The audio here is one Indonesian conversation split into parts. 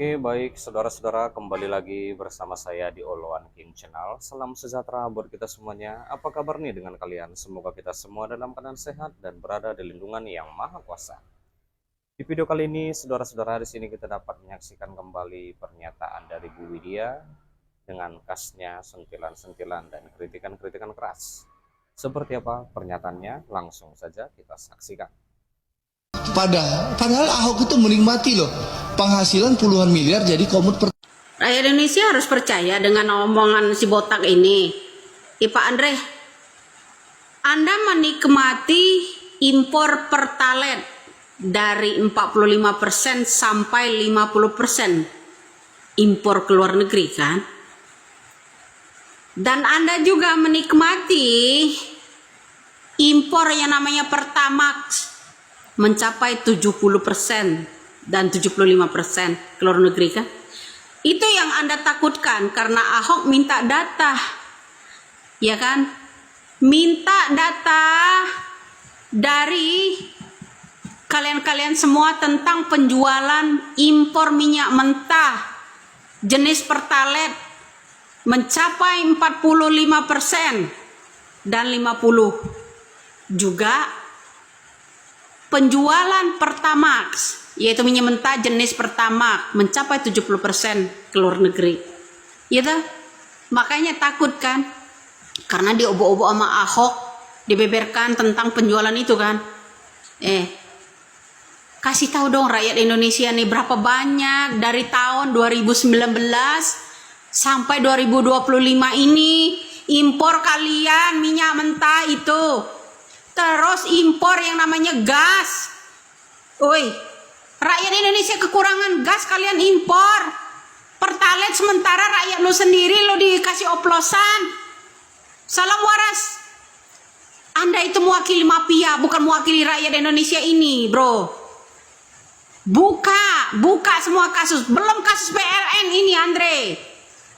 Oke, baik saudara-saudara, kembali lagi bersama saya di Oloan King Channel. Salam sejahtera buat kita semuanya. Apa kabar nih dengan kalian? Semoga kita semua dalam keadaan sehat dan berada di lindungan yang Maha Kuasa. Di video kali ini, saudara-saudara, di sini kita dapat menyaksikan kembali pernyataan dari Bu Widya dengan khasnya sentilan-sentilan dan kritikan-kritikan keras. Seperti apa pernyataannya? Langsung saja kita saksikan. Padahal Ahok itu menikmati loh penghasilan puluhan miliar jadi komut Rakyat Indonesia harus percaya dengan omongan si botak ini. Pak Andre, Anda menikmati impor pertalite dari 45% sampai 50% impor ke luar negeri kan? Dan Anda juga menikmati impor yang namanya Pertamax mencapai 70% dan 75% ke luar negeri kan? Itu yang Anda takutkan karena Ahok minta data, ya kan? Minta data dari kalian-kalian semua tentang penjualan impor minyak mentah jenis Pertalite mencapai 45% dan 50%. Juga penjualan Pertamax, yaitu minyak mentah jenis Pertamax, mencapai 70% ke luar negeri. Gitu? Makanya takut kan? Karena diobok-obok sama Ahok, dibeberkan tentang penjualan itu kan. Kasih tahu dong rakyat Indonesia nih berapa banyak dari tahun 2019 sampai 2025 ini impor kalian minyak mentah itu. Terus impor yang namanya gas. Rakyat Indonesia kekurangan gas, kalian impor Pertalite, sementara rakyat lo sendiri lo dikasih oplosan. Salam waras. Anda itu mewakili mafia, bukan mewakili rakyat Indonesia ini, bro. Buka semua kasus. Belum kasus PLN ini, Andre.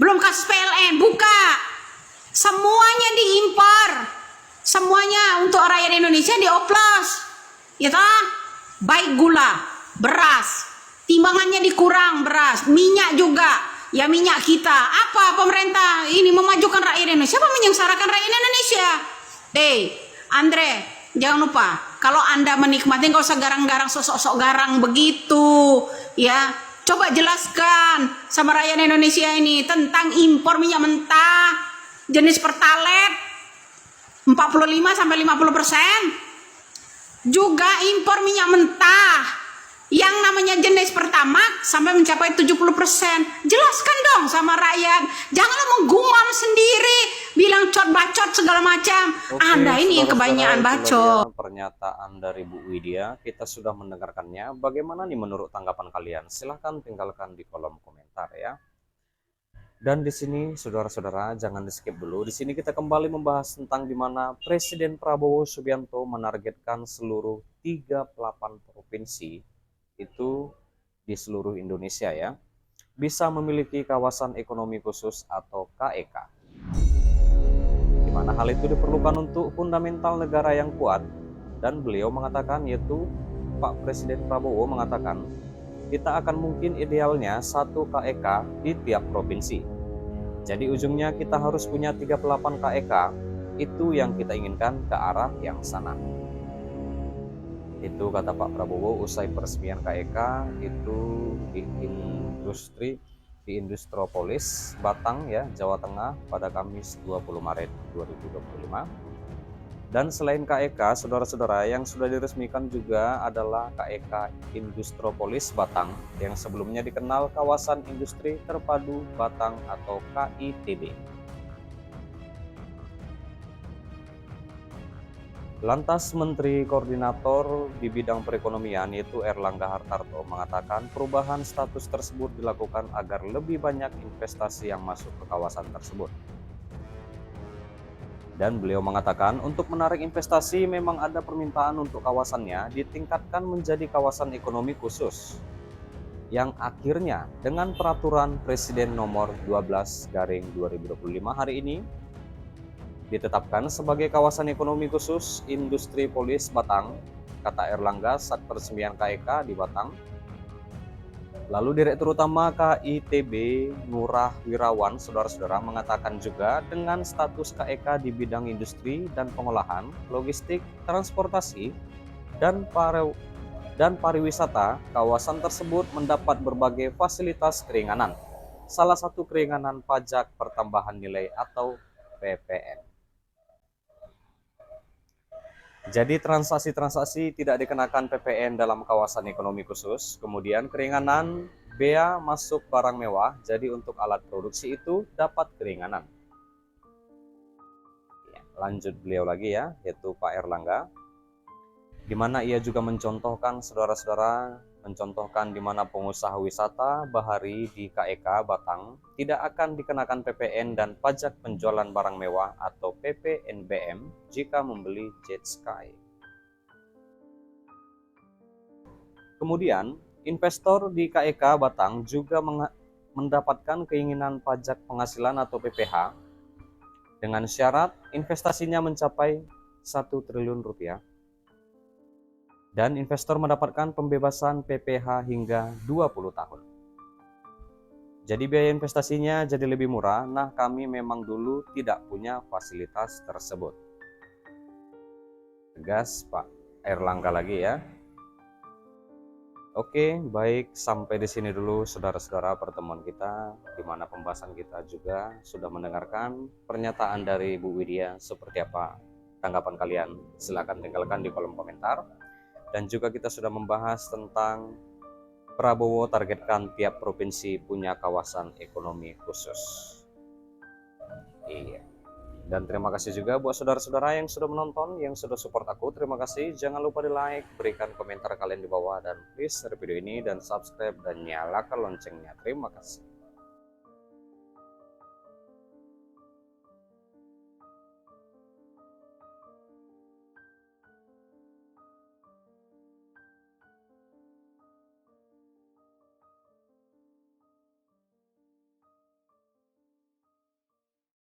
Belum kasus PLN, buka. Semuanya diimpor. Semuanya untuk rakyat Indonesia dioplos, ya toh? Baik gula, beras, timbangannya dikurang beras, minyak juga, ya minyak kita. Apa pemerintah ini memajukan rakyat Indonesia, apa menyengsarakan rakyat Indonesia? Andre, jangan lupa, kalau Anda menikmati nggak usah garang-garang, sosok-sok garang begitu, ya. Coba jelaskan sama rakyat Indonesia ini tentang impor minyak mentah jenis Pertalite 45 sampai 50%. Juga impor minyak mentah yang namanya jenis Pertamax sampai mencapai 70%. Jelaskan dong sama rakyat. Janganlah menggumam sendiri, bilang cot bacot segala macam. Anda ini yang kebanyakan bacot. Pernyataan dari Bu Widya, kita sudah mendengarkannya. Bagaimana nih menurut tanggapan kalian? Silahkan tinggalkan di kolom komentar ya. Dan di sini saudara-saudara jangan di skip dulu. Di sini kita kembali membahas tentang di mana Presiden Prabowo Subianto menargetkan seluruh 38 provinsi itu di seluruh Indonesia ya bisa memiliki kawasan ekonomi khusus atau KEK. Di mana hal itu diperlukan untuk fundamental negara yang kuat, dan beliau mengatakan, yaitu Pak Presiden Prabowo mengatakan, kita akan mungkin idealnya satu KEK di tiap provinsi. Jadi ujungnya kita harus punya 38 KEK, itu yang kita inginkan ke arah yang sana. Itu kata Pak Prabowo usai peresmian KEK itu di Industropolis Batang ya, Jawa Tengah pada Kamis 20 Maret 2025. Dan selain KEK, saudara-saudara, yang sudah diresmikan juga adalah KEK Industropolis Batang yang sebelumnya dikenal Kawasan Industri Terpadu Batang atau KITB. Lantas Menteri Koordinator di bidang perekonomian yaitu Erlangga Hartarto mengatakan perubahan status tersebut dilakukan agar lebih banyak investasi yang masuk ke kawasan tersebut. Dan beliau mengatakan untuk menarik investasi memang ada permintaan untuk kawasannya ditingkatkan menjadi kawasan ekonomi khusus yang akhirnya dengan peraturan Presiden nomor 12/2025 hari ini ditetapkan sebagai kawasan ekonomi khusus Industropolis Batang, kata Erlangga saat peresmian KEK di Batang. Lalu Direktur Utama KITB Nurah Wirawan, saudara-saudara, mengatakan juga dengan status KEK di bidang industri dan pengolahan, logistik, transportasi, dan pariwisata, kawasan tersebut mendapat berbagai fasilitas keringanan. Salah satu keringanan pajak pertambahan nilai atau PPN. Jadi transaksi-transaksi tidak dikenakan PPN dalam kawasan ekonomi khusus. Kemudian keringanan bea masuk barang mewah, jadi untuk alat produksi itu dapat keringanan. Lanjut beliau lagi ya, yaitu Pak Erlangga, di mana ia juga mencontohkan, saudara-saudara, mencontohkan di mana pengusaha wisata bahari di KEK Batang tidak akan dikenakan PPN dan pajak penjualan barang mewah atau PPNBM jika membeli jet ski. Kemudian, investor di KEK Batang juga mendapatkan keinginan pajak penghasilan atau PPH dengan syarat investasinya mencapai 1 triliun rupiah. Dan investor mendapatkan pembebasan PPH hingga 20 tahun. Jadi biaya investasinya jadi lebih murah. Nah, kami memang dulu tidak punya fasilitas tersebut. Tegas Pak Erlangga lagi ya. Oke, baik, sampai di sini dulu saudara-saudara pertemuan kita, di mana pembahasan kita juga sudah mendengarkan pernyataan dari Bu Widya. Seperti apa tanggapan kalian? Silahkan tinggalkan di kolom komentar. Dan juga kita sudah membahas tentang Prabowo targetkan tiap provinsi punya kawasan ekonomi khusus. Iya. Dan terima kasih juga buat saudara-saudara yang sudah menonton, yang sudah support aku. Terima kasih. Jangan lupa di like, berikan komentar kalian di bawah, dan please share video ini dan subscribe dan nyalakan loncengnya. Terima kasih.